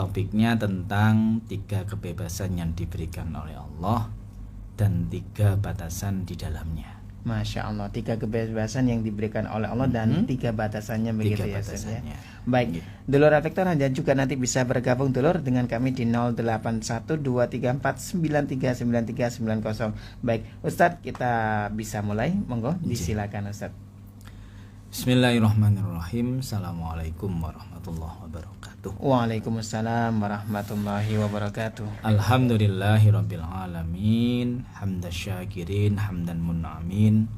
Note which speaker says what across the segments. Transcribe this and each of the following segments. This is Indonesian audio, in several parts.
Speaker 1: Topiknya tentang 3 kebebasan yang diberikan oleh Allah dan 3 batasan di dalamnya.
Speaker 2: Masya Allah, 3 kebebasan yang diberikan oleh Allah dan 3 batasannya begitu
Speaker 1: 3
Speaker 2: ya,
Speaker 1: batasannya.
Speaker 2: Baik, dulur efektor Anda juga nanti bisa bergabung dulur dengan kami di 08123493939390. Baik, Ustadz kita bisa mulai, monggo disilakan Ustadz.
Speaker 1: Bismillahirrahmanirrahim. Assalamualaikum warahmatullahi wabarakatuh.
Speaker 2: Waalaikumsalam warahmatullahi wabarakatuh.
Speaker 1: Alhamdulillahirabbil alamin, hamdasyakirin hamdan mun'amin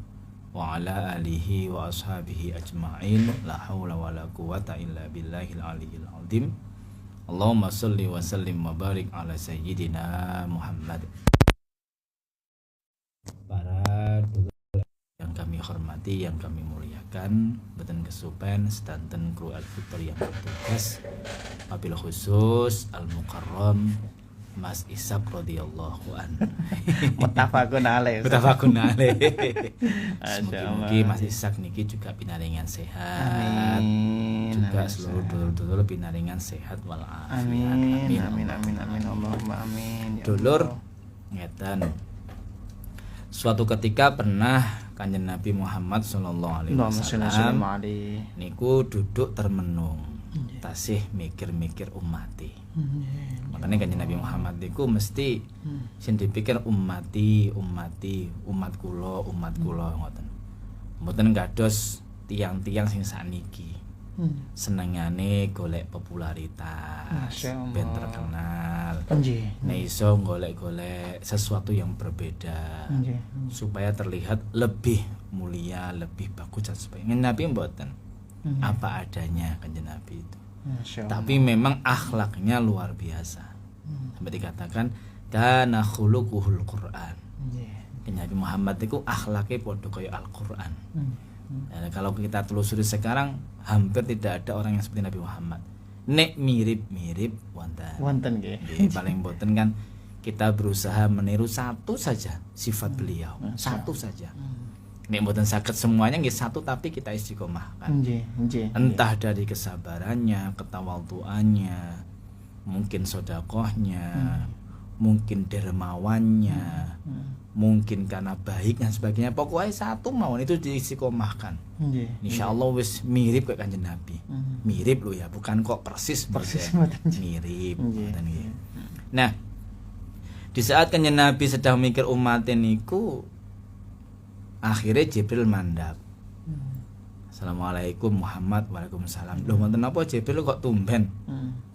Speaker 1: wa ala alihi wa ashabihi ajma'in, la haula wala quwata illa billahil aliyyil azim. Allahumma shalli wa sallim wa barik ala sayyidina Muhammad. Para yang kami hormati, yang kami muliakan, boten kesupen sedanten kru Al-Fitr yang bertugas, wabil khusus Al-Mukarram Mas Ishaq radhiyallahu anhu.
Speaker 2: Muttafaqun alaih.
Speaker 1: Muttafaqun alaih. Semoga Mas Ishaq niki juga pinaringan sehat.
Speaker 2: Amin.
Speaker 1: Juga seluruh dulur-dulur pinaringan sehat walafiat.
Speaker 2: Amin. Amin amin amin Allahumma amin.
Speaker 1: Ya dulur ngeten. Suatu ketika pernah Kanjeng Nabi Muhammad sallallahu alaihi wasallam niku duduk termenung, tasih mikir-mikir umati. Makanya Kanjeng Nabi Muhammad niku mesti sing dipikir umat kula ngoten. Mboten gados tiang-tiang sing sakniki. Senengane golek popularitas, ben terkenal. Nek iso golek-golek sesuatu yang berbeda supaya terlihat lebih mulia, lebih bagus dan sebagainya. Nabi mboten. Apa adanya Kanjeng Nabi itu. Tapi memang akhlaknya luar biasa. Sampai dikatakan kana khuluquhul Quran. Kanjeng Nabi Muhammad itu akhlaknya padha kaya Al-Qur'an. Nah, kalau kita telusuri sekarang hampir tidak ada orang yang seperti Nabi Muhammad. Nek mirip-mirip wonten nggih. Paling boten kan kita berusaha meniru satu saja sifat beliau, satu saja. Nek boten saged semuanya nggih satu, tapi kita istiqomahkan. Entah dari kesabarannya, ketawadhuannya, mungkin sedekahnya, mungkin dermawannya, mungkin karena baik dan sebagainya. Pokoknya satu mawon itu diistiqomahkan. Insyaallah wis mirip kayak Kanjeng Nabi. Mirip loh ya, bukan kok persis mirip. Nah, di saat Kanjeng Nabi sedang mikir umatnya niku, akhirnya Jibril mandap. Assalamualaikum Muhammad. Waalaikumsalam. Loh wonten napa Jibril kok tumben?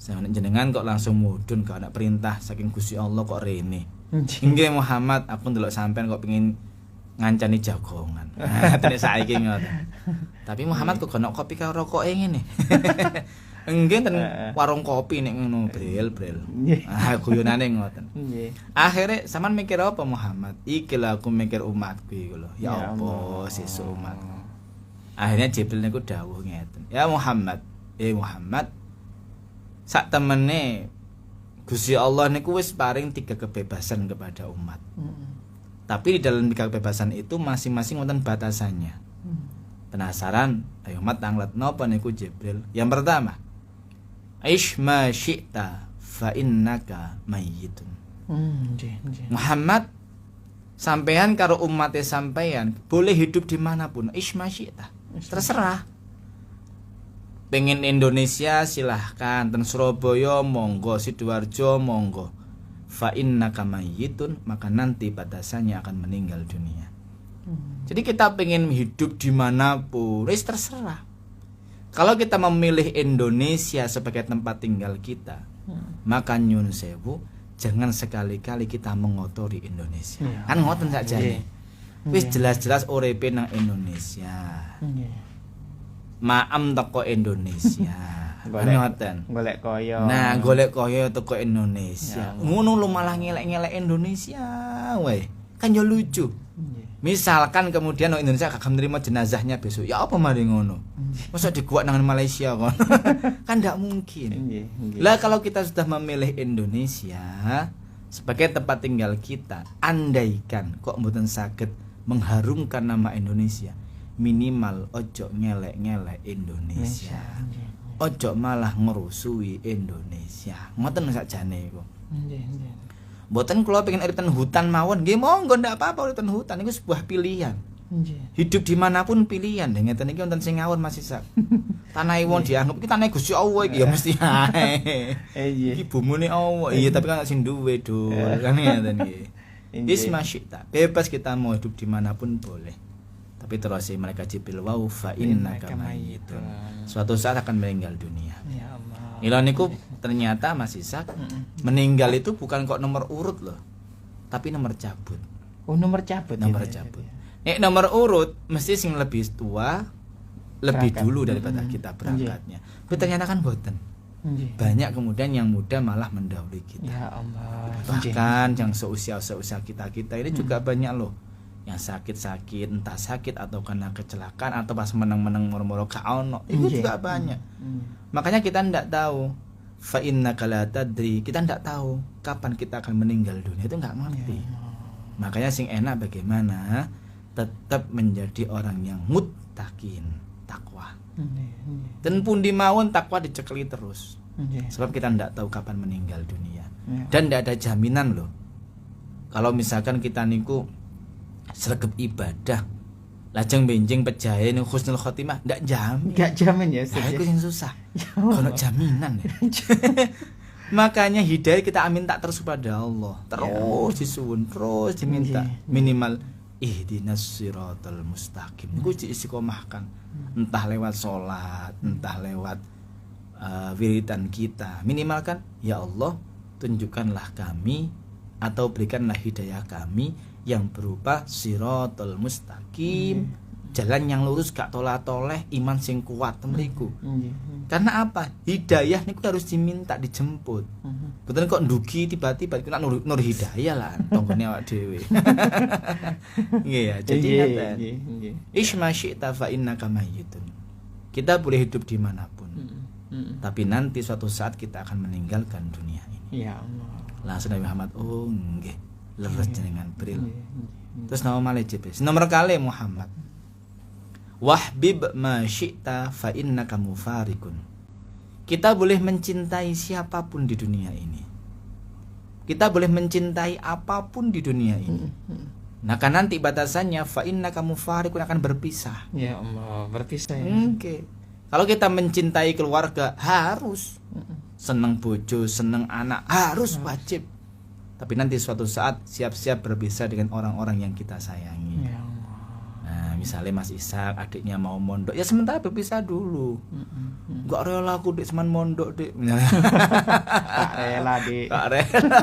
Speaker 1: Saya jenengan kok langsung mudhun gak ada perintah saking Gusti Allah kok rene. Nggih Muhammad, aku ndelok sampean kok pengin ngancani jagongan. Tenek saiki ngoten. Tapi Muhammad kok ono kopi karo rokoke ngene. Nggih ten warung kopi nek ngono bril. Ah guyonane ngoten. Nggih. Akhire sampean mikir apa Muhammad? Iki lho aku mikir umatku iki lho. Ya apa sesuk umat. Akhirnya Jibril niku dawuh ngeten. Ya Muhammad, Muhammad, sak temene Gusti Allah niku wis paring 3 kebebasan kepada umat. Tapi di dalam 3 kebebasan itu masing-masing wonten batasannya. Penasaran? Ayo umat tanglet napa niku Jibril? Yang pertama, Aish ma syi'ta fa innaka mayyitun. Muhammad, sampean karo umate sampean boleh hidup dimanapun. Aish ma syi'ta. Terserah. Pengen Indonesia silahkan, ten Surabaya monggo, Sidoarjo monggo. Fa innaka mayyitun, maka nanti batasannya akan meninggal dunia. Jadi kita pengen hidup dimanapun, terserah. Kalau kita memilih Indonesia sebagai tempat tinggal kita, maka nyun sewu, jangan sekali-kali kita mengotori Indonesia. Kan ngoten saja nih. Wis jelas-jelas uripe nang Indonesia. Maam teko Indonesia.
Speaker 2: Golek koyo.
Speaker 1: Nah, golek koyo teko Indonesia. Ngono lu malah ngelek-ngelek Indonesia wae. Kan yo lucu. Misalkan kemudian orang Indonesia kagak menerima jenazahnya besok, ya apa mari ngono? Masa diguak nang Malaysia kon? Kan ndak mungkin. Lah kalau kita sudah memilih Indonesia sebagai tempat tinggal kita, andaikan kok mboten saged mengharumkan nama Indonesia, minimal ojo ngelek-ngelek Indonesia. ojo malah ngerusui Indonesia. Ngoten sakjane iku.
Speaker 2: Nggih.
Speaker 1: Mboten kula pengen uritan hutan mawon, nggih monggo ndak apa-apa uritan hutan itu sebuah pilihan.
Speaker 2: Nggih.
Speaker 1: Hidup dimanapun pilihan, ngeten iki wonten sing ngawur Mas Isak. Tanah wong dianggap iki tanah Gusti Allah iki ya mesti ae.
Speaker 2: Iya.
Speaker 1: Iki bumune Allah. Iya, tapi kan sing duwe do. Kan ngeten nggih. Wis masyita. Bebas kita mau hidup dimanapun boleh. Tapi terus mereka Jibril wa fa innaka mayyitun. Suatu saat akan meninggal dunia.
Speaker 2: Ya Allah.
Speaker 1: Ila niku ternyata Mas Isak meninggal itu bukan kok nomor urut loh. Tapi nomor cabut.
Speaker 2: Oh, nomor cabut.
Speaker 1: Nomor cabut. Nek nomor urut mesti sing lebih tua lebih
Speaker 2: Berangkat.
Speaker 1: dulu daripada kita berangkatnya. Tapi ternyata kan boten. Banyak kemudian yang muda malah mendahului kita.
Speaker 2: Ya Allah.
Speaker 1: Bahkan yang seusia kita ini juga banyak loh yang sakit entah sakit atau karena kecelakaan atau pas menang moro-moro ka ono itu juga banyak. Makanya kita ndak tahu fa innaka la tadri, kita ndak tahu kapan kita akan meninggal dunia, itu nggak ngerti. Makanya sing enak bagaimana tetap menjadi orang yang muttaqin, takwa. Dan pun di mawon takwa dicekeli terus. Sebab kita ndak tahu kapan meninggal dunia. Dan ndak ada jaminan loh. Kalau misalkan kita niku sregep ibadah lajeng benjing pejahe ning husnul khotimah ndak jamin.
Speaker 2: Enggak jamin ya, Ustaz.
Speaker 1: Itu yang susah. Kalau jaminan ya. Makanya hidayah kita minta terus pada Allah. Terus disuwun, terus diminta. Minimal ihdinas siratal mustaqim. Iku diistiqomahkan. Entah lewat sholat, entah lewat wiridan kita. Minimal kan ya Allah, tunjukkanlah kami atau berikanlah hidayah kami yang berupa siratal mustaqim, jalan yang lurus gak toleh-toleh, iman sing kuat temriku. Karena apa? Hidayah niku harus diminta, dijemput. Betul kok ndugi tiba-tiba iku nur hidayah lah tonggone awak dhewe. Nggih ya, jadi ngaten. Isma syi'ta fa innaka mayyitun. Kita boleh hidup dimanapun. Tapi nanti suatu saat kita akan meninggalkan dunia ini.
Speaker 2: Ya Allah.
Speaker 1: Langsung Nabi Muhammad, oh nggih. Leres jenengan bril. Terus nama malih jebes. Nomor kali Muhammad. Wahbib ma syi'ta fa innaka mufarikun. Kita boleh mencintai siapapun di dunia ini. Kita boleh mencintai apapun di dunia ini. Nah, kan nanti batasannya fa innaka mufarikun, akan berpisah.
Speaker 2: Ya Allah, berpisah ya.
Speaker 1: Oke. Kalau kita mencintai keluarga harus seneng bojo, seneng anak, harus wajib. Tapi nanti suatu saat siap-siap berpisah dengan orang-orang yang kita sayangi.
Speaker 2: Ya Allah.
Speaker 1: Nah, misalnya Mas Ishak adiknya mau mondok, ya sementara berpisah dulu. Gak rela aku dek seman mondok dek.
Speaker 2: Tak rela, Dik.
Speaker 1: Gak rela.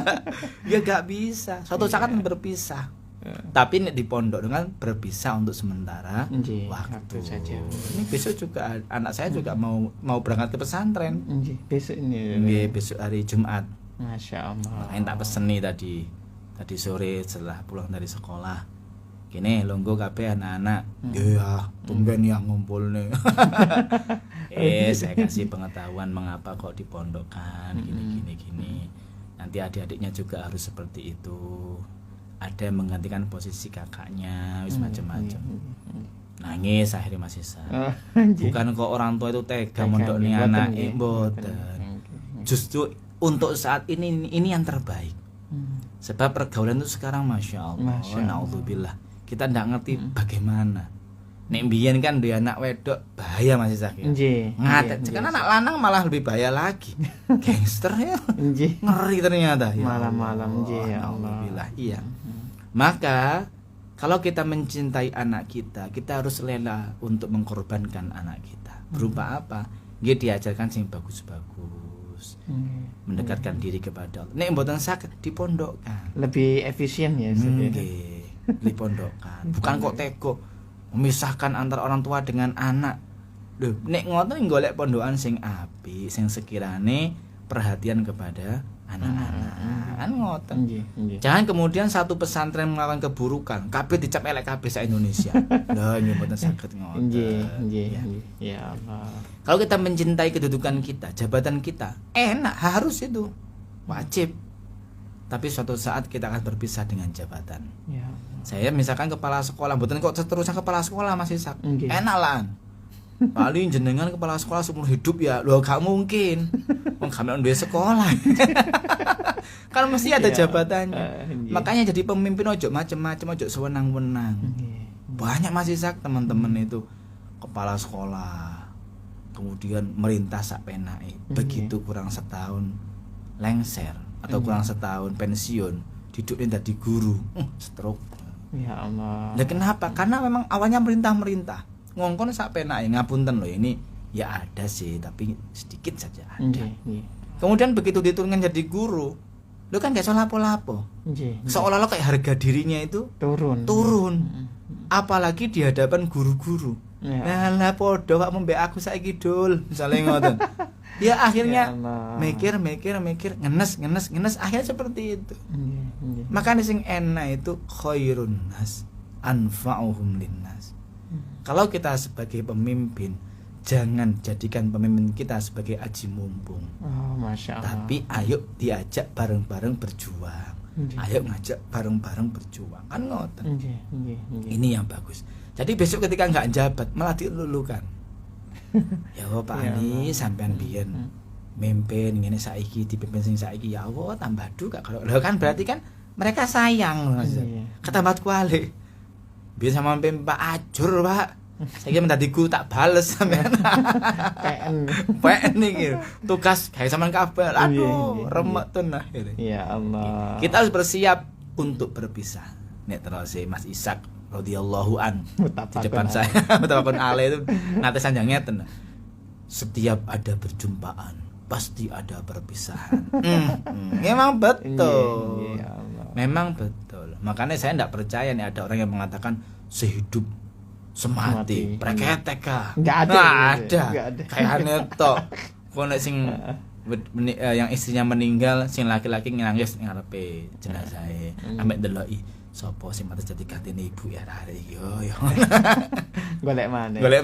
Speaker 1: Ya gak bisa. Suatu saat kan berpisah. Tapi nek di pondok dengan berpisah untuk sementara waktu
Speaker 2: saja.
Speaker 1: Ini besok juga anak saya juga mau berangkat ke pesantren.
Speaker 2: Besok ini.
Speaker 1: Nggih, besok hari Jumat.
Speaker 2: Masya Allah.
Speaker 1: Makanya tak pesen nih tadi sore setelah pulang dari sekolah. Kini longgo kabeh anak-anak. Iya, tumben yang ngumpul nih. Saya kasih pengetahuan mengapa kok dipondokkan gini. Nanti adik-adiknya juga harus seperti itu. Ada yang menggantikan posisi kakaknya, wis macam-macam. Nangis akhirnya masih sah. Bukan kok orang tua itu tega mondok nih anak, mboten. Justru untuk saat ini yang terbaik. Sebab pergaulan itu sekarang Masya Allah. Naudzubillah. Kita ndak ngerti bagaimana. Nek mbiyen kan dia anak wedok bahaya masih sakit. Ngatet. Sekarang anak lanang malah lebih bahaya lagi. Gangster ya. Ngeri ternyata ya.
Speaker 2: Malam-malam
Speaker 1: Naudzubillah. Iya. Maka kalau kita mencintai anak kita harus rela untuk mengkorbankan anak kita. Berupa apa? Dia diajarkan sing bagus-bagus. Mendekatkan diri kepada Allah. Nek mboten saged dipondokkan.
Speaker 2: Lebih efisien ya.
Speaker 1: Nggih, dipondokkan. Bukan kok tega memisahkan antara orang tua dengan anak. Lho, nek ngoten golek pondokan sing apik, sing sekirane perhatian kepada anak-anak. Kan ngoten. Jangan kemudian satu pesantren melakukan keburukan, kabeh dicap elek kabeh sak Indonesia. Lah nggih mboten saged ngoten.
Speaker 2: Ya Allah.
Speaker 1: Kalau kita mencintai kedudukan kita, jabatan kita, enak, harus itu. Wajib. Tapi suatu saat kita akan berpisah dengan jabatan. Ya. Saya misalkan kepala sekolah, mboten kok seterusnya kepala sekolah masih sak. Enak lah. Paling jenengan kepala sekolah seumur hidup ya. Loh gak mungkin. Wong gak duwe sekolah. Kan mesti ada jabatannya. Makanya jadi pemimpin ojo macem-macem, ojo sewenang-wenang. Banyak masih teman-teman itu kepala sekolah. Kemudian merintah sak penake. Begitu kurang setahun lengser atau kurang setahun pensiun, diduknya jadi guru. Stroke. Ya Allah. Nah, kenapa? Karena memang awalnya merintah. Ngongkon sak penake, ngapunten loh ini ya ada sih tapi sedikit saja ada. Kemudian begitu diturunkan jadi guru, lo kan gak salah lapo-lapo. Seolah-olah kayak harga dirinya itu turun. Apalagi di hadapan guru-guru. Lah podo kok mbek aku saiki dul, misale ngoten. Ya akhirnya mikir ngenes akhirnya seperti itu. Makanya sing enak itu khairun nas anfa'uhum linnas. Kalau kita sebagai pemimpin, jangan jadikan pemimpin kita sebagai aji mumpung. Masya Allah. Tapi ayo diajak bareng-bareng berjuang. Ayo ngajak bareng-bareng berjuang. Kan ngoten. Ini yang bagus. Jadi besok ketika nggak jabat malah dilulukan. Ya Allah Pak Ali sampean biyen mimpin ngene saiki dipimpin sing saiki ya Allah tambah duka kalau kan berarti kan mereka sayang Mas. Ketambat kuali. Biyen sama mimpin Pak Ajur Pak. Saiki menjadi guru tak bales sampean. PN iki tugas gawe sampean kabeh. Aduh remek tun akhire. Ya Allah. Kita harus bersiap untuk berpisah. Nek terus Mas Ishak radhiyallahu an di depan saya betapapun ale itu nate sanjang ngeten. Setiap ada perjumpaan pasti ada perpisahan. Memang betul. Memang betul. Makanya saya enggak percaya nih ada orang yang mengatakan sehidup semati. Preketek kah? Enggak ada. Kayak netok. Kok nek sing yang istrinya meninggal sing laki-laki nangis ngarepe jenazahe ambek ndeloki sapa sing mati dadi gantine ibu ya arek yo. Golek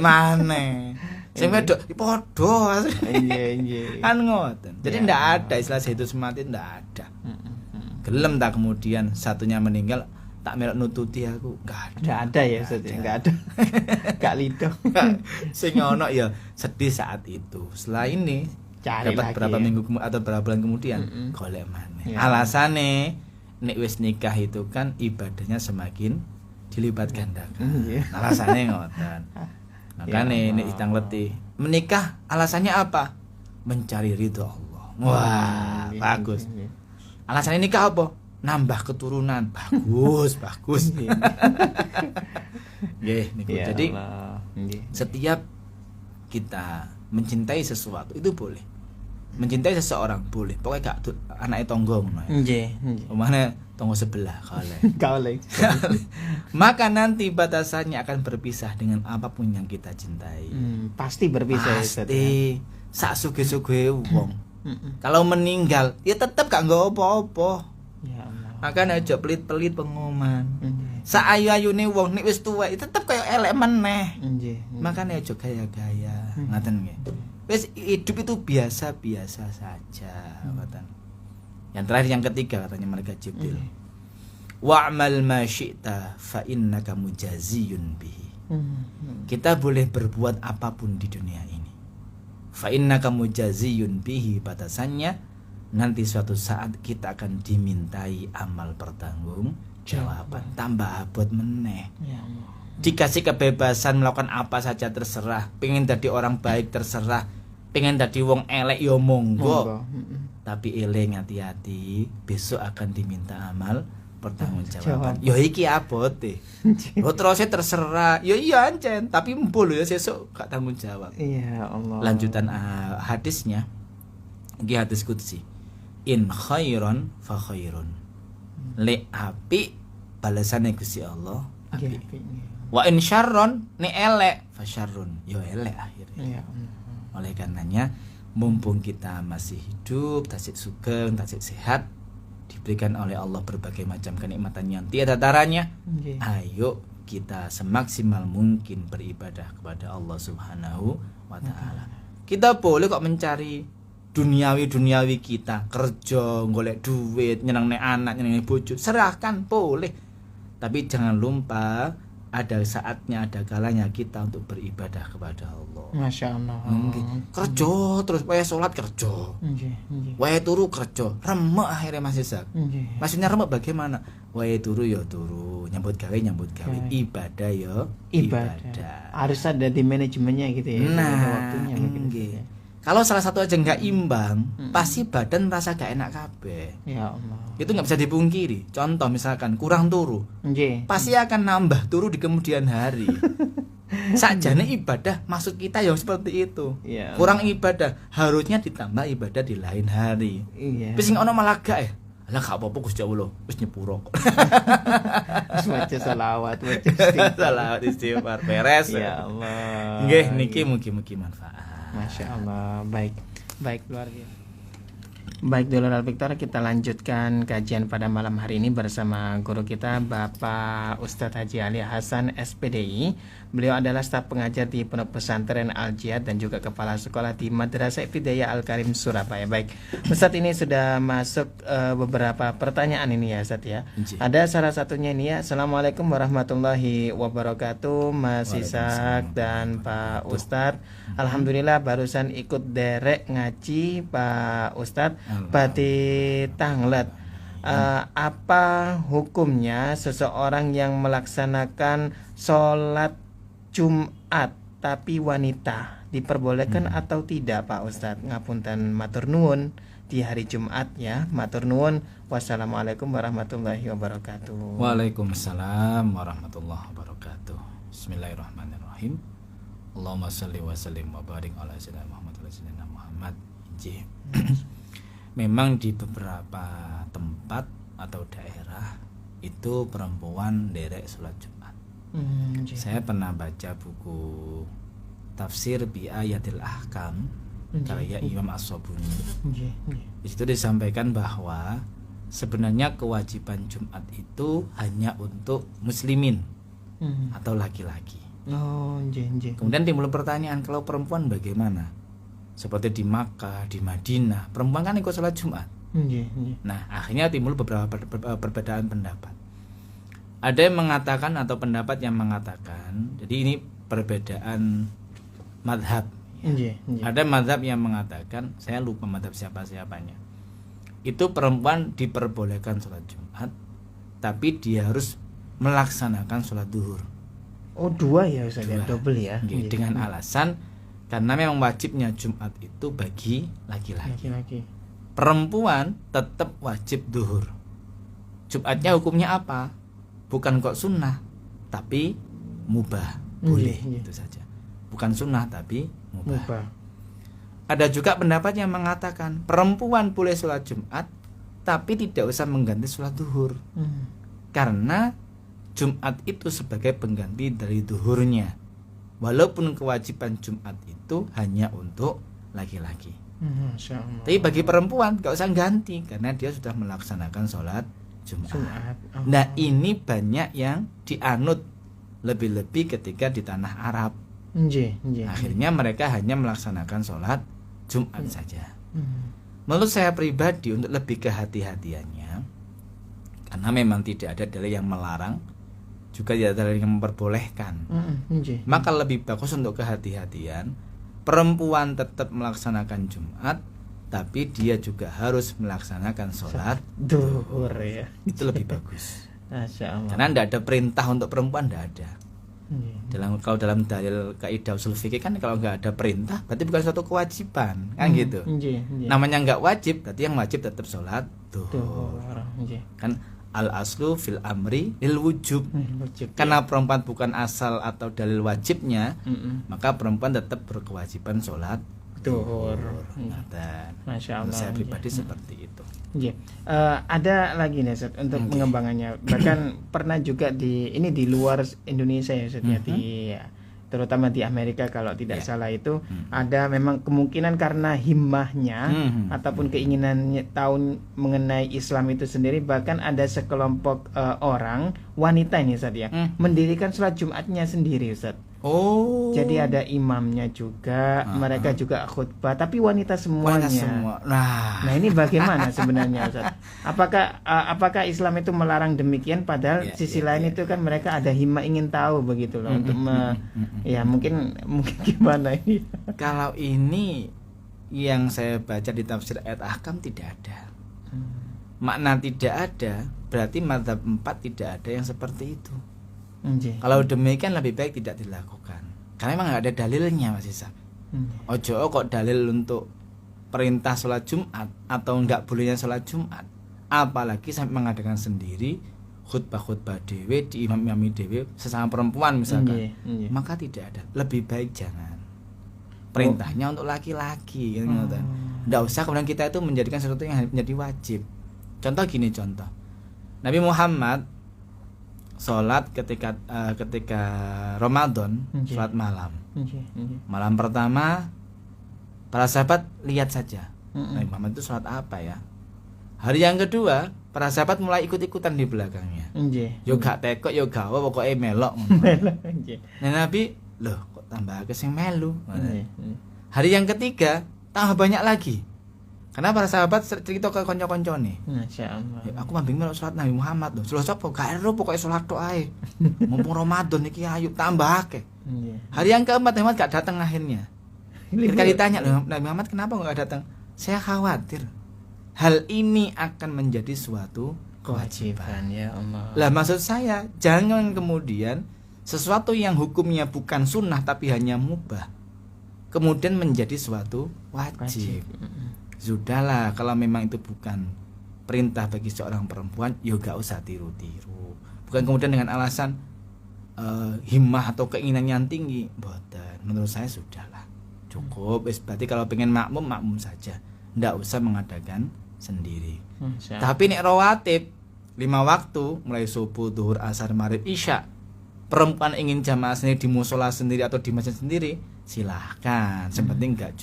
Speaker 1: maneh. Sing wedok padha. Iya. Kan ngoten. Jadi ndak ada istilah sehidup semati ndak ada. Gelem tak kemudian satunya meninggal tak melok nututi aku enggak ada ya Ustaz, enggak ada. Enggak lido. Sing ono ya sedih saat itu. Setelah ini cari dapat berapa minggu atau berapa bulan kemudian golek maneh. Alasane nek wis nikah itu kan ibadahnya semakin dilipat gandakan. Alasannya ngoten. Makane nek ditang letih, menikah alasannya apa? Mencari ridho Allah. Wah, bagus. Alasannya nikah apa? Nambah keturunan. Bagus. Nggih niku. Jadi setiap kita mencintai sesuatu itu boleh. Mencintai seseorang boleh. Pokoknya gak anake tangga ngono. Nggih. Omane tangga sebelah kaleh. Maka nanti batasannya akan berpisah dengan apapun yang kita cintai. Pasti berpisah. Pasti. Sak suge-suge wong. Kalau meninggal, ya tetap gak nggo apa-apa. Ya Allah. Makanya aja pelit-pelit pengumuman. Sak ayu-ayune wong nek wis tuwa, tetep kaya elek meneh. Makanya aja gaya-gaya. Ngaten nggih. Wis hidup itu biasa-biasa saja, kata. Yang terakhir yang ketiga katanya malaikat Jibril. Wa'mal ma syi'ta fa innaka mujaziyun bihi. Kita boleh berbuat apapun di dunia ini. Fa innaka mujaziyun bihi, batasannya nanti suatu saat kita akan dimintai amal pertanggung jawaban. Tambah abot meneh. Dikasih kebebasan melakukan apa saja terserah. Pengen jadi orang baik terserah. Pengen jadi wong elek ya monggo. Tapi eling hati-hati, besok akan diminta amal pertanggungjawaban. Yo iki abote. Lo terusnya terserah. Yo iya ancen, tapi empul ya sesuk gak tanggung jawab. Iya Allah. Lanjutan hadisnya. Iki hadis qudsi. In khairon fa khairun. Le api balasane Gusti Allah. Api. Wa in syarron ne elek fa syarrun. Yo elek akhirnya. Iya. Oleh karenanya mumpung kita masih hidup, tasik sugeng, tasik sehat, diberikan oleh Allah berbagai macam kenikmatan yang tiada taranya. Ayo kita semaksimal mungkin beribadah kepada Allah Subhanahu wa taala. Kita boleh kok mencari duniawi kita, kerja, golek duit, nyenengne anak, nyenengne bojo, serahkan boleh. Tapi jangan lupa ada saatnya, ada kalanya kita untuk beribadah kepada Allah.
Speaker 2: Masya Allah.
Speaker 1: Kerja terus wae salat kerja. Wae turu kerja. Remek akhirnya Mas Isak. Maksudnya remek bagaimana? Wae turu ya turu, nyambut gawe. Ibadah ya ibadah.
Speaker 2: Harus ada di manajemennya gitu ya.
Speaker 1: Nah,
Speaker 2: waktunya gitu ya.
Speaker 1: Kalau salah satu aja nggak imbang, pasti badan merasa gak enak kabeh.
Speaker 2: Ya Allah.
Speaker 1: Itu nggak bisa dipungkiri. Contoh misalkan kurang turu,
Speaker 2: Nggih.
Speaker 1: pasti akan nambah turu di kemudian hari. Sakjane ibadah maksud kita yang seperti itu.
Speaker 2: Ya.
Speaker 1: Kurang ibadah harusnya ditambah ibadah di lain hari.
Speaker 2: Iya.
Speaker 1: Tapi sing ono malah gak ya. Lah gak apa-apa Gusti Allah, wis nyepuro kok.
Speaker 2: Baca selawat, baca istighfar.
Speaker 1: Salawat istighfar beres.
Speaker 2: Ya Allah.
Speaker 1: Nggih niki mugi-mugi manfaat.
Speaker 2: Masya Allah, baik luar biasa. Baik dulu Victor, kita lanjutkan kajian pada malam hari ini bersama guru kita Bapak Ustadz Haji Ali Hasan SPDI. Beliau adalah staf pengajar di Pondok Pesantren Al Jihad dan juga kepala sekolah di Madrasah Ibtidaiyah Al Karim Surabaya. Baik, Ustadz ini sudah masuk beberapa pertanyaan ini ya Ustadz ya. Ada salah satunya ini ya. Assalamualaikum warahmatullahi wabarakatuh Mas Isak dan Pak Ustadz. Alhamdulillah barusan ikut derek ngaji Pak Ustadz Bati Tanglet. Apa hukumnya seseorang yang melaksanakan sholat Jumat tapi wanita diperbolehkan atau tidak Pak Ustadz? Ngapunten matur nuwun di hari Jumat ya. Matur nuwun. Wassalamualaikum warahmatullahi wabarakatuh.
Speaker 1: Waalaikumsalam warahmatullahi wabarakatuh. Bismillahirrahmanirrahim. Allahumma shalli wa sallim wa barik ala sayyidina Muhammad wa sayyidina Muhammad. Memang di beberapa tempat atau daerah itu perempuan derek sholat Jumat. Saya pernah baca buku tafsir bi ayatil ahkam karya Imam As-Sabuni. Di situ disampaikan bahwa sebenarnya kewajiban Jumat itu hanya untuk muslimin atau laki-laki. Kemudian timbul pertanyaan, kalau perempuan bagaimana? Seperti di Makkah, di Madinah, perempuan kan ikut sholat Jumat. Nah, akhirnya timbul beberapa perbedaan pendapat. Ada yang mengatakan atau pendapat yang mengatakan, jadi ini perbedaan madhab. Ada madhab yang mengatakan, saya lupa madhab siapa-siapanya, itu perempuan diperbolehkan sholat Jumat, tapi dia harus melaksanakan sholat duhur.
Speaker 2: Oh, dua ya Ustaz, double ya.
Speaker 1: Dengan alasan karena memang wajibnya Jumat itu bagi laki-laki. Perempuan tetap wajib duhur. Jumatnya hukumnya apa? Bukan kok sunnah, tapi mubah, boleh itu saja. Bukan sunnah tapi mubah. Ada juga pendapat yang mengatakan perempuan boleh sholat Jumat, tapi tidak usah mengganti sholat duhur, karena Jumat itu sebagai pengganti dari duhurnya. Walaupun kewajiban Jumat itu hanya untuk laki-laki. Tapi bagi perempuan gak usah ganti, karena dia sudah melaksanakan sholat Jumat. Nah, ini banyak yang dianut, lebih-lebih ketika di tanah Arab. Akhirnya mereka hanya melaksanakan sholat Jumat saja. Menurut saya pribadi, untuk lebih kehati-hatiannya, karena memang tidak ada dalil yang melarang, juga tidak ada yang memperbolehkan, maka lebih bagus untuk kehati-hatian, perempuan tetap melaksanakan Jumat, tapi dia juga harus melaksanakan sholat duhur ya. Itu lebih bagus. Karena tidak ada perintah untuk perempuan, tidak ada. Kalau dalam dalil kaidah usul fikih kan, kalau nggak ada perintah berarti bukan suatu kewajiban, kan gitu. Namanya nggak wajib, berarti yang wajib tetap sholat duhur. Kan al aslu fil amri lil wujub. Karena perempuan bukan asal atau dalil wajibnya, maka perempuan tetap berkewajiban sholat duhur.
Speaker 2: Masya Allah.
Speaker 1: Saya pribadi seperti itu.
Speaker 2: Ada lagi nih Ustaz, untuk pengembangannya. Bahkan pernah juga di luar Indonesia ya Ustaz, terutama di Amerika kalau tidak salah itu ada memang kemungkinan karena himmahnya ataupun keinginannya tahu mengenai Islam itu sendiri, bahkan ada sekelompok orang wanita ini Ustaz ya, mendirikan sholat Jumatnya sendiri Ustaz.
Speaker 1: Oh.
Speaker 2: Jadi ada imamnya juga, mereka juga khutbah, tapi wanita semuanya.
Speaker 1: Banyak semua. Nah,
Speaker 2: ini bagaimana sebenarnya Ustaz? Apakah Islam itu melarang demikian? Padahal sisi lain itu kan mereka ada hima ingin tahu begitu loh untuk ya mungkin gimana ini?
Speaker 1: Kalau ini yang saya baca di tafsir ayat ahkam tidak ada. Makna tidak ada berarti mazhab 4 tidak ada yang seperti itu. Kalau demikian lebih baik tidak dilakukan. Karena memang nggak ada dalilnya Mas Isa. Ojo kok dalil untuk perintah sholat Jumat atau nggak bolehnya sholat Jumat, apalagi sampai mengadakan sendiri khutbah dewe di imam-imami dewe sesama perempuan misalkan. Maka tidak ada. Lebih baik jangan. Perintahnya untuk laki-laki gitu. Nggak usah kemudian kita itu menjadikan sesuatu yang menjadi wajib. Contoh Nabi Muhammad sholat ketika Ramadan, sholat malam. Malam pertama para sahabat lihat saja Nabi Muhammad itu sholat apa ya. Hari yang kedua para sahabat mulai ikut-ikutan di belakangnya. Yo gak tekok yo gawa pokoknya melok. Nah Nabi loh kok tambah kesing melu. Hari yang ketiga tambah banyak lagi. Karena para sahabat cerita ke konco-koncone.
Speaker 2: Masyaallah.
Speaker 1: Ya, aku mambing melok salat Nabi Muhammad lho. Salat apa? Gak ero pokoke salat tok ae. Mumpung Ramadan iki ayo tambah akeh. Hari yang keempat Muhammad gak datang akhirnya. Ketika ditanya loh Nabi Muhammad kenapa gak datang? Saya khawatir hal ini akan menjadi suatu kewajiban.
Speaker 2: Ya Allah.
Speaker 1: Lah maksud saya jangan kemudian sesuatu yang hukumnya bukan sunnah tapi hanya mubah kemudian menjadi suatu wajib. Sudahlah kalau memang itu bukan perintah bagi seorang perempuan, ya gak usah tiru-tiru. Bukan kemudian dengan alasan himmah atau keinginan yang tinggi. Boten. Menurut saya sudahlah. Cukup. Berarti kalau pengen makmum saja. Ndak usah mengadakan sendiri. Tapi nek rawatib 5 waktu mulai subuh, zuhur, asar, maghrib, isya. Perempuan ingin jamaah sendiri di musola sendiri atau di masjid sendiri, silahkan. Sepenting enggak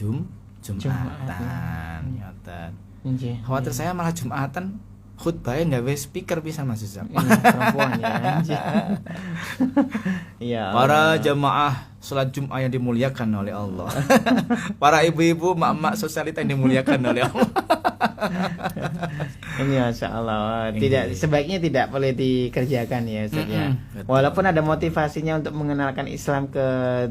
Speaker 1: Jumatan. Khawatir saya malah Jumatan khutbahnya nggak speaker bisa Mas Izam.
Speaker 2: Perempuan ya. Ya.
Speaker 1: Para jamaah sholat Jumat yang dimuliakan oleh Allah. Para ibu-ibu, mak-mak sosialita yang dimuliakan oleh Allah.
Speaker 2: Ini Masya Allah. Sebaiknya tidak boleh dikerjakan ya Ustaz ya. Walaupun ada motivasinya untuk mengenalkan Islam ke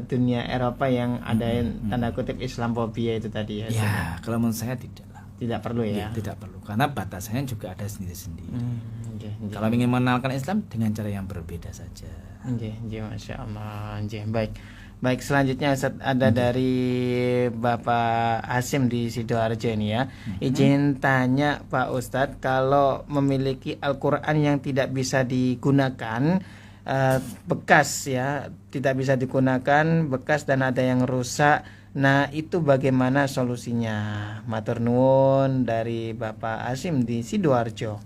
Speaker 2: dunia Eropa yang ada tanda kutip Islamfobia itu tadi ya.
Speaker 1: Ya, kalau menurut saya tidak lah.
Speaker 2: Tidak perlu ya.
Speaker 1: Tidak perlu karena batasannya juga ada sendiri-sendiri. Kalau ingin mengenalkan Islam dengan cara yang berbeda saja.
Speaker 2: Masya Allah. Baik, selanjutnya Ustaz ada dari Bapak Hasim di Sidoarjo ini ya. Izin tanya Pak Ustadz, kalau memiliki Al-Quran yang tidak bisa digunakan, bekas ya, tidak bisa digunakan, bekas dan ada yang rusak, nah itu bagaimana solusinya? Matur nuwun dari Bapak Hasim di Sidoarjo.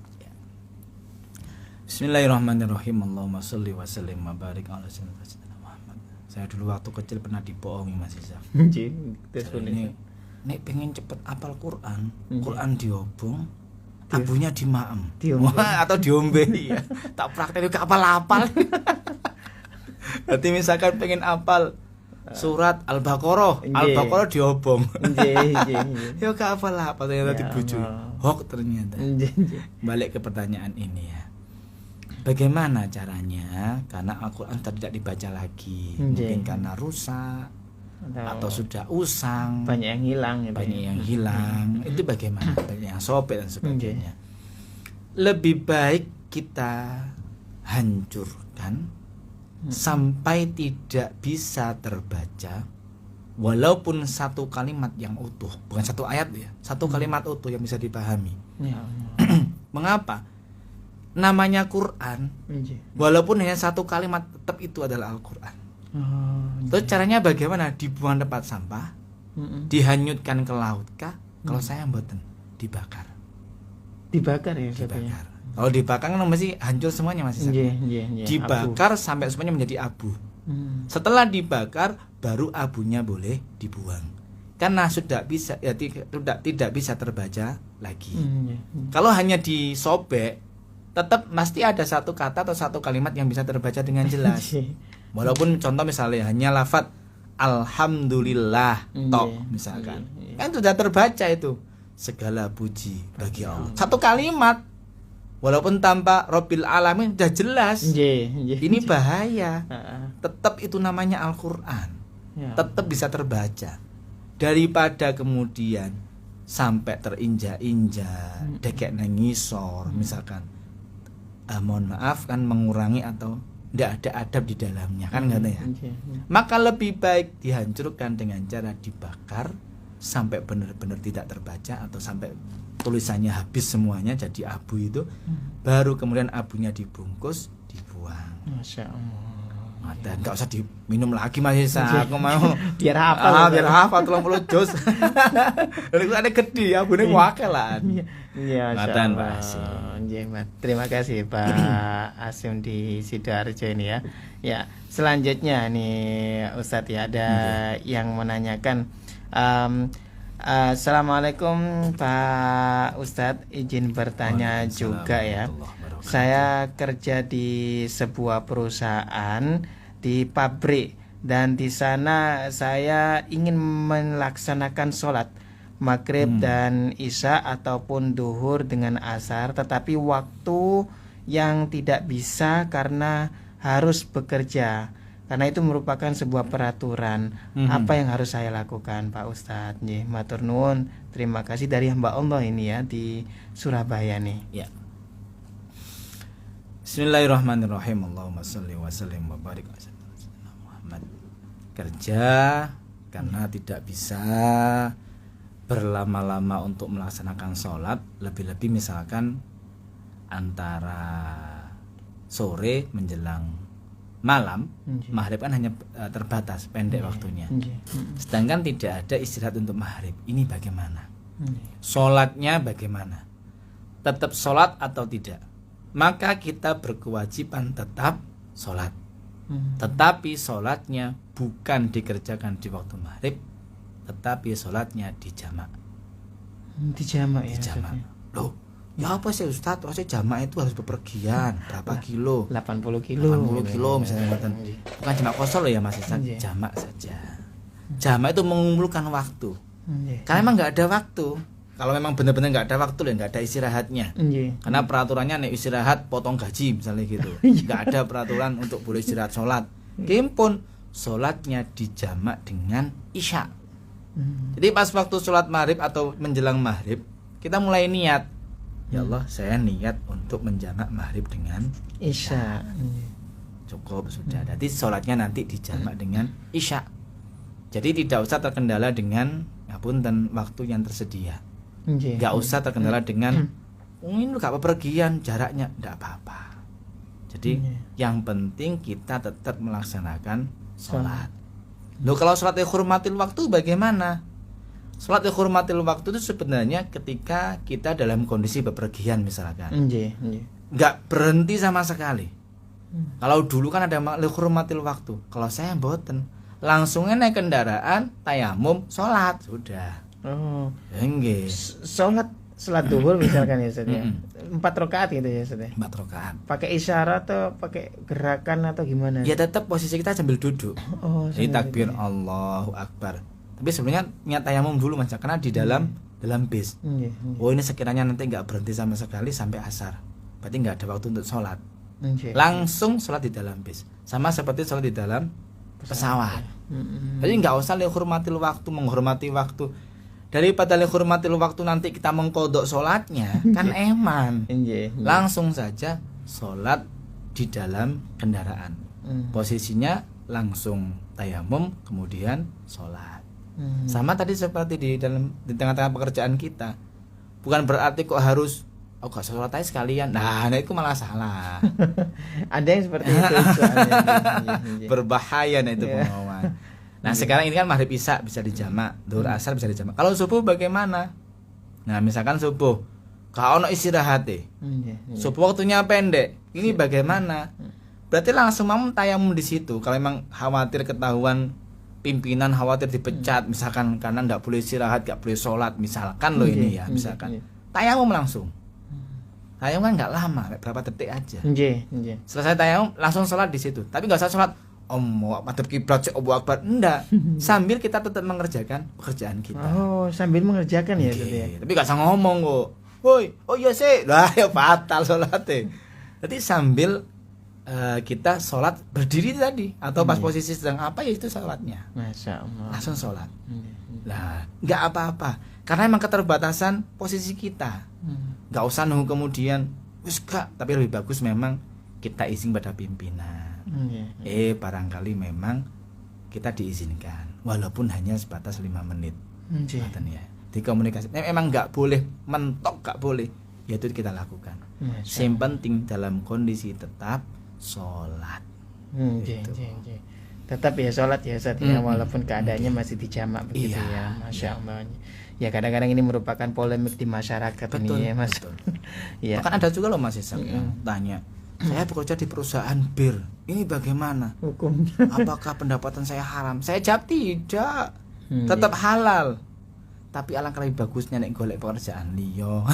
Speaker 1: Bismillahirrahmanirrahim. Allahumma sholli wa sallim wa barik ala sayyidina Muhammad. Saya dulu waktu kecil pernah dibohongi Mas Isa. Ini pengen cepet apal Quran, Quran diobong, abunya dimaem. Atau diombe ya. Tak praktek juga apal-apal. Berarti misalkan pengen apal surat Al-Baqarah diobong. Ya gak apal-apal ternyata dibujuk. Hok ternyata. Balik ke pertanyaan ini ya. Bagaimana caranya? Karena Al-Quran tidak dibaca lagi, mungkin karena rusak atau sudah usang,
Speaker 2: banyak yang hilang.
Speaker 1: Itu bagaimana? Banyak yang sobek dan sebagainya. Lebih baik kita hancurkan sampai tidak bisa terbaca, walaupun satu kalimat yang utuh, bukan satu ayat ya, satu kalimat utuh yang bisa dipahami. Mengapa? Namanya Quran, walaupun hanya satu kalimat, tetap itu adalah Al-Quran. Terus caranya bagaimana? Dibuang tempat sampah, dihanyutkan ke laut kah? Kalau saya mboten, dibakar.
Speaker 2: Dibakar ya?
Speaker 1: Dibakar. Kalau dibakar kan masih hancur semuanya masih. Dibakar sampai semuanya menjadi abu. Setelah dibakar, baru abunya boleh dibuang. Karena sudah bisa ya tidak bisa terbaca lagi. Kalau hanya disobek, tetap pasti ada satu kata atau satu kalimat yang bisa terbaca dengan jelas. Walaupun contoh misalnya hanya lafadz alhamdulillah tok misalkan. Kan sudah terbaca itu. Segala puji bagi Allah. Satu kalimat. Walaupun tanpa Rabbil Alamin sudah jelas. Ini bahaya. Tetap itu namanya Al-Qur'an. Tetap bisa terbaca. Daripada kemudian sampai terinjak-injak, dekek nengisor misalkan. Mohon maaf kan mengurangi atau tidak ada adab di dalamnya kan ya. Maka lebih baik dihancurkan dengan cara dibakar sampai benar-benar tidak terbaca atau sampai tulisannya habis semuanya jadi abu itu, baru kemudian abunya dibungkus dibuang.
Speaker 2: Masya Allah.
Speaker 1: Dan nggak usah diminum lagi Mas Isa. Aku mau
Speaker 2: biar hafal.
Speaker 1: Biar hafal 30 juz. Lalu ada gede abune wakil lah.
Speaker 2: Iya,
Speaker 1: Matan
Speaker 2: terima kasih Pak Asim di Sidoarjo ini ya. Ya, selanjutnya nih Ustadz ya, ada yang menanyakan Assalamualaikum Pak Ustadz, izin bertanya juga ya. Saya kerja di sebuah perusahaan di pabrik dan di sana saya ingin melaksanakan sholat maghrib dan isya ataupun duhur dengan asar, tetapi waktu yang tidak bisa karena harus bekerja. Karena itu merupakan sebuah peraturan. Apa yang harus saya lakukan Pak Ustadz? Nggih, matur nuwun. Terima kasih dari hamba Allah ini ya di Surabaya nih.
Speaker 1: Ya. Bismillahirrahmanirrahim. Allahumma shalli wa sallim wa barik ala sayyidina Muhammad. Kerja karena tidak bisa berlama-lama untuk melaksanakan sholat, lebih-lebih misalkan antara sore menjelang malam, maghrib kan hanya terbatas, pendek waktunya. Sedangkan tidak ada istirahat untuk maghrib. Ini bagaimana? Sholatnya bagaimana? Tetap sholat atau tidak? Maka kita berkewajiban tetap sholat. Tetapi sholatnya bukan dikerjakan di waktu maghrib, tetapi sholatnya dijamak.
Speaker 2: Dijamak ya.
Speaker 1: Dijamak. Loh, ya apa sih Ustadz? Maksudnya jamak itu harus bepergian berapa kilo?
Speaker 2: 80 kilo.
Speaker 1: 80 kilo misalnya. Bukan jamak kosong loh ya Mas Isan, jamak saja. Jamak itu mengumpulkan waktu. Karena emang nggak ada waktu. Kalau memang benar-benar nggak ada waktu lah, nggak ada istirahatnya. Karena peraturannya nih istirahat potong gaji misalnya gitu. Nggak ada peraturan untuk boleh istirahat sholat. Pun sholatnya dijamak dengan isya. Jadi pas waktu sholat maghrib atau menjelang maghrib, kita mulai niat. Ya Allah, saya niat untuk menjamak maghrib dengan isya. Cukup sudah. Jadi sholatnya nanti dijamak dengan isya. Jadi tidak usah terkendala dengan dan waktu yang tersedia. Nggak usah terkendala dengan ini nggak bepergian jaraknya, nggak apa-apa. Jadi yang penting kita tetap melaksanakan sholat. Loh kalau sholat hurmatil waktu bagaimana? Sholat hurmatil waktu itu sebenarnya ketika kita dalam kondisi bepergian misalkan, nggak berhenti sama sekali. Kalau dulu kan ada hurmatil waktu. Kalau saya mboten, langsungnya naik kendaraan, tayamum, sholat sudah.
Speaker 2: Sholat duhur misalkan ya Ustaz ya. 4 rakaat gitu ya Ustaz ya.
Speaker 1: 4 rakaat.
Speaker 2: Pakai isyarat atau pakai gerakan atau gimana?
Speaker 1: Ya tetap posisi kita sambil duduk. Jadi takbir Allahu Akbar. Tapi sebenarnya niat tayamum dulu Mas, karena di dalam bis. Oh ini sekiranya nanti nggak berhenti sama sekali sampai asar. Berarti nggak ada waktu untuk sholat. Langsung sholat di dalam bis. Sama seperti sholat di dalam pesawat. Jadi nggak usah menghormati waktu. Daripada hormatil waktu nanti kita mengkodok sholatnya kan eman. Langsung saja sholat di dalam kendaraan. Posisinya langsung tayamum kemudian sholat. Sama tadi seperti di tengah-tengah pekerjaan kita. Bukan berarti kok harus gak sholat aja sekalian. Nah itu malah salah.
Speaker 2: Ada yang seperti itu.
Speaker 1: Berbahaya itu pengumuman. Nah sekarang ini kan maghrib isya bisa dijamak, duhur asar bisa dijamak. Kalau subuh bagaimana? Nah misalkan subuh, kalau ono istirahat subuh waktunya pendek, ini bagaimana? Berarti langsung mau tayamum di situ. Kalau memang khawatir ketahuan pimpinan, khawatir dipecat, misalkan karena nggak boleh istirahat, nggak boleh sholat, misalkan loh ini ya, misalkan tayamum langsung. Tayamum kan nggak lama, berapa detik aja. Selesai tayamum langsung sholat di situ. Tapi nggak usah sholat. madhep kiblat sik Allahu Akbar. Enggak. Sambil kita tetap mengerjakan pekerjaan kita.
Speaker 2: Oh, sambil mengerjakan ya Ustaz ya.
Speaker 1: Tapi gak usah ngomong kok. Woi, oh iya sih. Lah ya batal salatnya. Jadi sambil kita sholat berdiri tadi atau pas posisi sedang apa ya itu sholatnya.
Speaker 2: Masya Allah.
Speaker 1: Langsung sholat. Lah nggak apa-apa karena emang keterbatasan posisi kita. Nggak usah nunggu kemudian wis gak, tapi lebih bagus memang kita izin pada pimpinan. Barangkali memang kita diizinkan walaupun hanya sebatas 5 menit. Ya. Di komunikasi memang nggak boleh mentok, nggak boleh. Ya itu kita lakukan. Yang penting dalam kondisi tetap sholat.
Speaker 2: Gitu. Tetap ya sholat ya Ustaz ya, walaupun keadaannya masih dijamak begitu ya. Masya Allah. Ya kadang-kadang ini merupakan polemik di masyarakat.
Speaker 1: Betul,
Speaker 2: ini ya Mas.
Speaker 1: Ya. Bahkan ada juga loh Mas Isam yang tanya, saya bekerja di perusahaan bir, ini bagaimana
Speaker 2: hukumnya?
Speaker 1: Apakah pendapatan saya haram? Saya jawab tidak, tetap halal. Tapi alangkah lebih bagusnya nek golek pekerjaan liya.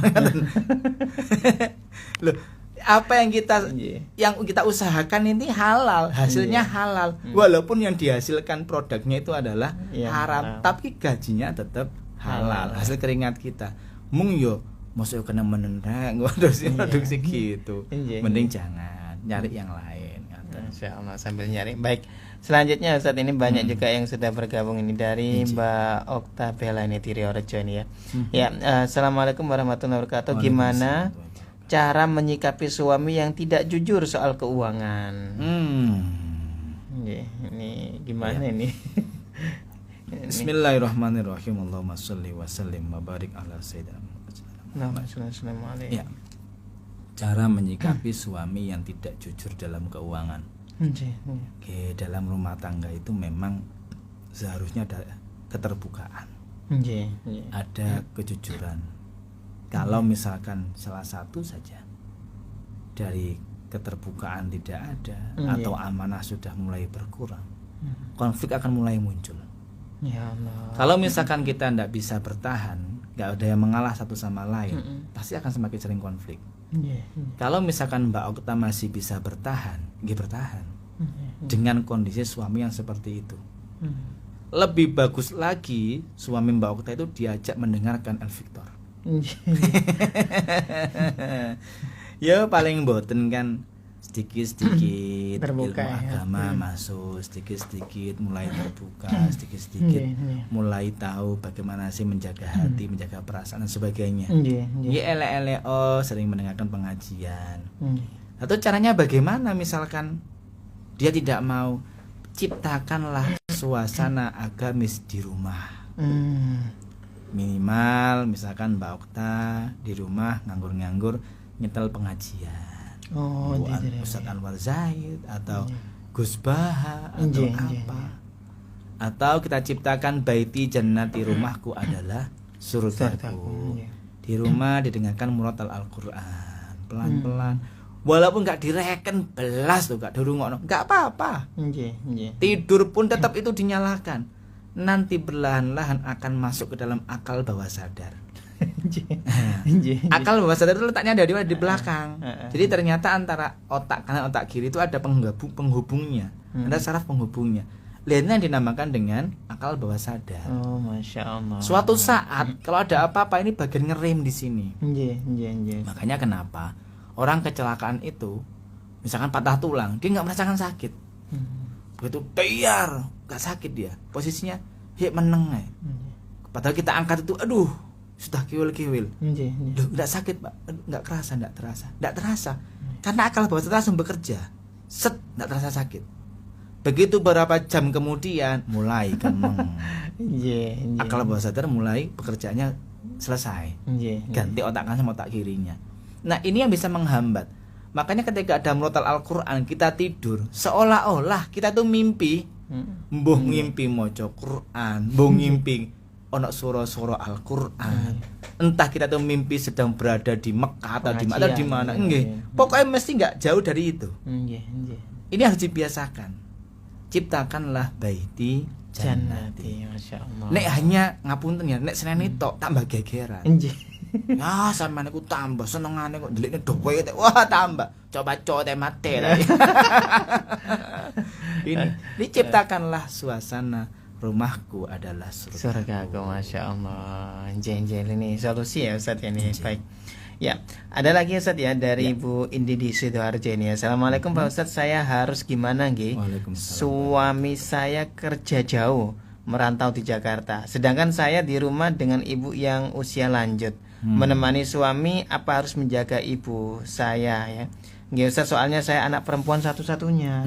Speaker 1: Loh, apa yang kita usahakan ini halal, hasilnya halal. Walaupun yang dihasilkan produknya itu adalah haram, tapi gajinya tetap halal. Hasil keringat kita. Mung yo mosok kena menendang produksi gitu. Mending jangan, nyari yang lain.
Speaker 2: Insya Allah sambil nyari. Baik. Selanjutnya saat ini banyak juga yang sudah bergabung ini dari Mbak Oktabella ini di Riorejo ini ya. Ya, assalamualaikum warahmatullahi wabarakatuh. Gimana cara menyikapi suami yang tidak jujur soal keuangan? Ini gimana ini?
Speaker 1: Bismillahirrahmanirrahim. Allahumma sholli wa sallim wa barik ala sayyidina
Speaker 2: Muhammad.
Speaker 1: Ya. Cara menyikapi suami yang tidak jujur dalam keuangan. Oke, dalam rumah tangga itu memang seharusnya ada keterbukaan, ada kejujuran. Kalau misalkan salah satu saja dari keterbukaan tidak ada atau amanah sudah mulai berkurang, konflik akan mulai muncul.
Speaker 2: Ya Allah.
Speaker 1: Kalau misalkan kita tidak bisa bertahan, nggak ada yang mengalah satu sama lain, pasti akan semakin sering konflik. Kalau misalkan Mbak Okta masih bisa bertahan, bertahan dengan kondisi suami yang seperti itu. Lebih bagus lagi suami Mbak Okta itu diajak mendengarkan El Victor. Ya paling boten kan sedikit-sedikit
Speaker 2: terbuka,
Speaker 1: ilmu agama masuk, sedikit-sedikit mulai terbuka, sedikit-sedikit mulai tahu bagaimana sih menjaga hati, menjaga perasaan dan sebagainya. Ya ele-ele sering mendengarkan pengajian. Atau caranya bagaimana misalkan dia tidak mau, ciptakanlah suasana agamis di rumah. Minimal misalkan Mbak Okta di rumah nganggur-nganggur nyetel pengajian. Ustaz Anwar Zaid atau Gus Baha atau apa. Atau kita ciptakan baiti jannati, rumahku adalah surgaku. Di rumah didengarkan murotal Al-Qur'an pelan-pelan. Walaupun gak direken belas tuh gak dirungokno, gak apa-apa. Tidur pun tetap itu dinyalakan. Nanti perlahan-lahan akan masuk ke dalam akal bawah sadar. Akal bawah sadar itu letaknya ada di belakang. Jadi ternyata antara otak kanan otak kiri itu ada penghubungnya, ada saraf penghubungnya. Lainnya yang dinamakan dengan akal bawah sadar.
Speaker 2: Oh, Masya Allah.
Speaker 1: Suatu saat kalau ada apa-apa ini bagian ngerem di sini. Makanya kenapa orang kecelakaan itu, misalkan patah tulang, dia nggak merasakan sakit. Begitu biar nggak sakit dia, posisinya meneng. Padahal kita angkat itu, aduh, sudah kiwil-kiwil. Loh, enggak sakit, Pak. Enggak terasa. Karena akal bawah sadar langsung bekerja. Enggak terasa sakit. Begitu beberapa jam kemudian mulai kan akal bawah sadar mulai pekerjaannya selesai. Ganti otak kanan sama otak kirinya. Nah, ini yang bisa menghambat. Makanya ketika ada murotal Al-Qur'an kita tidur, seolah-olah kita tuh mimpi. Mbuh ngimpi maca Qur'an, mbuh ngimpi ono suara-suara Al-Qur'an. Entah kita tuh mimpi sedang berada di Mekah atau di mana, nggih. Pokoknya mesti enggak jauh dari itu. Ini harus dibiasakan. Ciptakanlah baiti jannati.
Speaker 2: Masyaallah.
Speaker 1: Nek hanya ngapunten ya, nek seneni tok tambah gegeran. Ya sampean iku tambah senengane kok ndelikne dhewe. Wah, tambah. Coba cote mate. ini ciptakanlah suasana rumahku adalah
Speaker 2: surga. Masya Allah. Jenjel ini solusi ya Ustaz ya ini. Baik. Ya, ada lagi Ustaz ya dari Ibu Indi di Sidoarjo ini. Assalamualaikum Pak Ustaz, saya harus gimana nggih? Suami saya kerja jauh, merantau di Jakarta. Sedangkan saya di rumah dengan ibu yang usia lanjut. Menemani suami apa harus menjaga ibu saya ya? Nggih Ustaz, soalnya saya anak perempuan satu-satunya.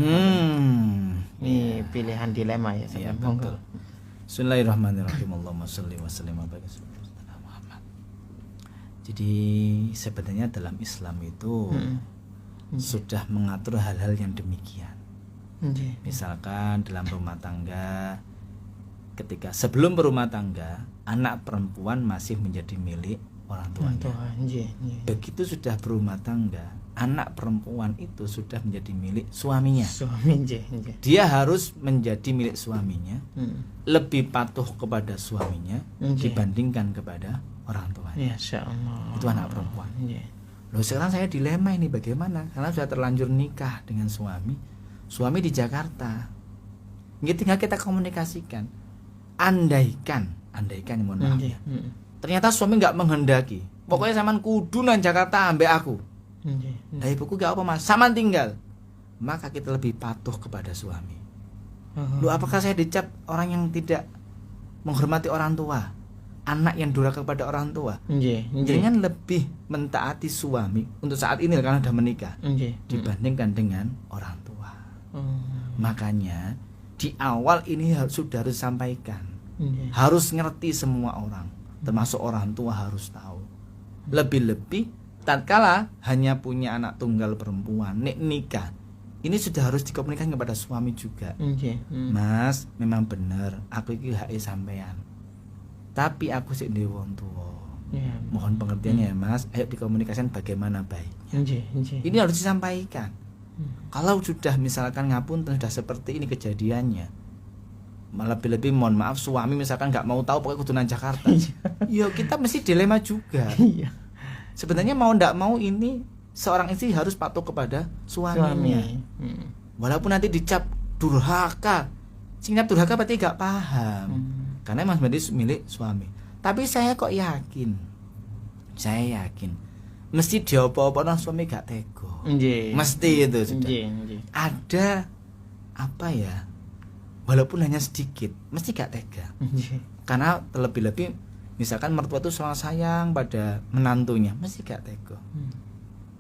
Speaker 2: Ini pilihan dilema ya saya.
Speaker 1: Betul. Bismillahirrahmanirrahim. Allahumma shalli wa sallim ala Muhammad. Jadi sebenarnya dalam Islam itu sudah mengatur hal-hal yang demikian. Misalkan dalam rumah tangga, ketika sebelum berumah tangga, anak perempuan masih menjadi milik orang tuanya. Begitu sudah berumah tangga, anak perempuan itu sudah menjadi milik suaminya. Dia harus menjadi milik suaminya, lebih patuh kepada suaminya dibandingkan kepada orang tuanya. Itu anak perempuan. Loh sekarang saya dilema ini bagaimana? Karena sudah terlanjur nikah dengan suami di Jakarta. Ini tinggal kita komunikasikan. Andaikan mohon maaf ya. Ternyata suami nggak menghendaki. Pokoknya saman kudu nang Jakarta ambek aku. Nah ibuku gak apa mas, saman tinggal. Maka kita lebih patuh kepada suami. Loh apakah saya dicap orang yang tidak menghormati orang tua, anak yang durhaka kepada orang tua? Jangan lebih mentaati suami untuk saat ini karena sudah menikah dibandingkan dengan orang tua. Makanya di awal ini sudah harus disampaikan, harus ngerti semua orang, termasuk orang tua harus tahu. Lebih-lebih tatkala hanya punya anak tunggal perempuan, nikah, ini sudah harus dikomunikasikan kepada suami juga. Mas, memang benar, aku iki hak sampean. Tapi aku sik ndek wong tuwa. Mohon pengertiannya ya Mas, ayo dikomunikasikan bagaimana baiknya. Ini harus disampaikan. Kalau sudah misalkan ngapunten sudah seperti ini kejadiannya, malah lebih-lebih mohon maaf suami misalkan nggak mau tahu pokoknya kudu nang Jakarta. Ya kita mesti dilema juga. Sebenarnya mau ndak mau ini seorang istri harus patuh kepada suaminya. Walaupun nanti dicap durhaka. Sing dicap durhaka berarti gak paham. Karena Mas Badi milik suami. Tapi saya kok yakin. Saya yakin mesti diopo-opo nang suami gak tega. Mesti itu sudah. Ada apa ya? Walaupun hanya sedikit, mesti gak tega. Karena terlebih-lebih misalkan mertua itu selalu sayang pada menantunya, mesti gak tega.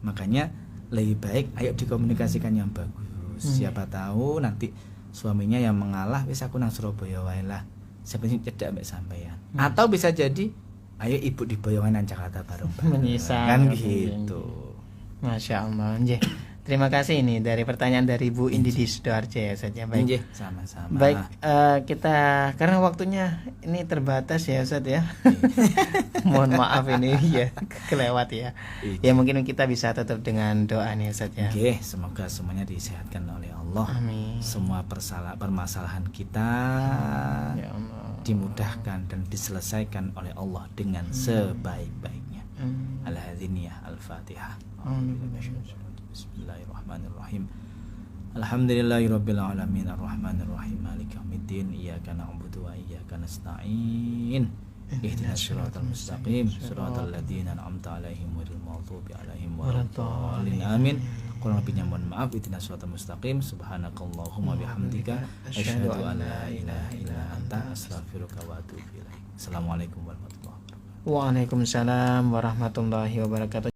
Speaker 1: Makanya lebih baik ayo dikomunikasikan yang bagus. Siapa tahu nanti suaminya yang mengalah, wis aku nang Surabaya wae lah. Sebenarnya cedak mbek sampean. Atau bisa jadi ayo ibu di Boyolali nang Jakarta bareng-bareng.
Speaker 2: Menyisal
Speaker 1: kan gitu.
Speaker 2: Masya Allah. Terima kasih ini dari pertanyaan dari Bu Indi di Sidoarjo ya saja. Baik.
Speaker 1: Sama-sama.
Speaker 2: Baik, kita karena waktunya ini terbatas ya Ustaz ya. Mohon maaf ini ya kelewat ya. Ya mungkin kita bisa tutup dengan doa nih Ustaz ya.
Speaker 1: Semoga semuanya disehatkan oleh Allah.
Speaker 2: Amin.
Speaker 1: Semua permasalahan kita
Speaker 2: ya Allah,
Speaker 1: dimudahkan dan diselesaikan olai Allah dengan sebaik-baiknya. Al-Hadiniyah Al-Fatihah. Bismillahirrahmanirrahim. Alhamdulillahirabbil alamin arrahmanirrahim maliki yaumiddin iyyaka na'budu wa iyyaka nasta'in ihdinas siratal mustaqim siratal ladzina an'amta 'alaihim ghairil maghdubi 'alaihim waladdallin amin. Kurang lebihnya mohon maaf. Ihdinas siratal mustaqim subhanakallahumma bihamdika asyhadu an la ilaha illa anta astaghfiruka wa atubu ilaik. Assalamualaikum warahmatullahi wabarakatuh.
Speaker 2: Waalaikumsalam warahmatullahi wabarakatuh.